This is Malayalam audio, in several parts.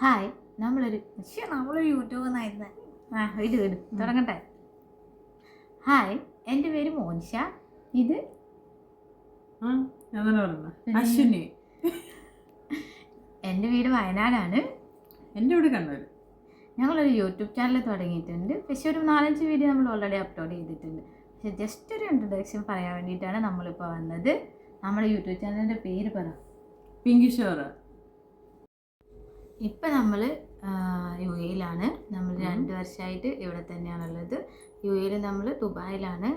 ഹായ്, നമ്മളൊരു യൂട്യൂബ് എന്നായിരുന്നു. ഇട് തുടങ്ങട്ടെ. ഹായ്, എൻ്റെ പേര് മോനിഷ. ഇത് അശ്വിനി. എൻ്റെ വീട് വയനാടാണ്. എൻ്റെ വീട് കണ്ണൂർ. ഞങ്ങളൊരു യൂട്യൂബ് ചാനൽ തുടങ്ങിയിട്ടുണ്ട്. പക്ഷെ ഒരു 4-5 വീഡിയോ നമ്മൾ ഓൾറെഡി അപ്ലോഡ് ചെയ്തിട്ടുണ്ട്. പക്ഷെ ജസ്റ്റ് ഒരു ഇൻട്രൊഡക്ഷൻ പറയാൻ വേണ്ടിയിട്ടാണ് നമ്മളിപ്പോൾ വന്നത്. നമ്മുടെ യൂട്യൂബ് ചാനലിൻ്റെ പേര് പറ. പിങ്കി ഷോർ. ഇപ്പം നമ്മൾ UAE-യിലാണ്. നമ്മൾ 2 വർഷമായിട്ട് ഇവിടെ തന്നെയാണുള്ളത്. UAE-യിൽ നമ്മൾ ദുബായിലാണ്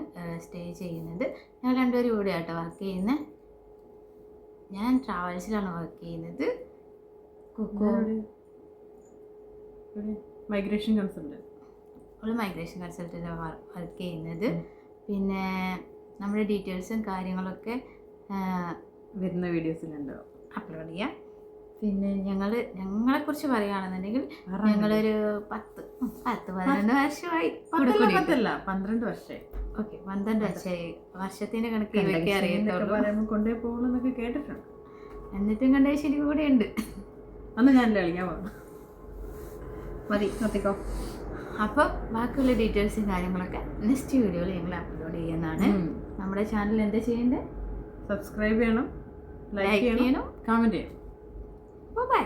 സ്റ്റേ ചെയ്യുന്നത്. ഞങ്ങൾ രണ്ടുപേരും ഇവിടെ ആട്ടോ വർക്ക് ചെയ്യുന്നത്. ഞാൻ ട്രാവൽസിലാണ് വർക്ക് ചെയ്യുന്നത്. Migration consultant. ഒരു മൈഗ്രേഷൻ കൺസൾട്ടൻ്റ് വർക്ക് ചെയ്യുന്നത്. പിന്നെ നമ്മുടെ ഡീറ്റെയിൽസും കാര്യങ്ങളൊക്കെ വരുന്ന വീഡിയോസിലുണ്ടാവും, അപ്ലോഡ് ചെയ്യാം. പിന്നെ ഞങ്ങളെക്കുറിച്ച് പറയുകയാണെന്നുണ്ടെങ്കിൽ ഞങ്ങളൊരു 10-12 വർഷമായി. 12 വർഷമായി. ഓക്കെ, 12 വർഷമായി. വർഷത്തിൻ്റെ കണക്ക് ഇവയ്ക്ക് അറിയത്തുള്ളൂ. കൊണ്ടുപോയി പോകുന്നൊക്കെ കേട്ടിട്ടുണ്ട്. എന്നിട്ടും കണ്ട ശരി കൂടെ ഉണ്ട്. അന്ന് ഞാൻ കളിക്കാൻ പോകും. മതി, നിർത്തിക്കോ. അപ്പോൾ ബാക്കിയുള്ള ഡീറ്റെയിൽസും കാര്യങ്ങളൊക്കെ നെക്സ്റ്റ് വീഡിയോയിൽ ഞങ്ങൾ അപ്ലോഡ് ചെയ്യുന്നതാണ്. നമ്മുടെ ചാനൽ എന്താ ചെയ്യേണ്ടത്? സബ്സ്ക്രൈബ് ചെയ്യണം, ലൈക്ക് ചെയ്യണം, കമൻറ്റ് ചെയ്യണം. ബൈ.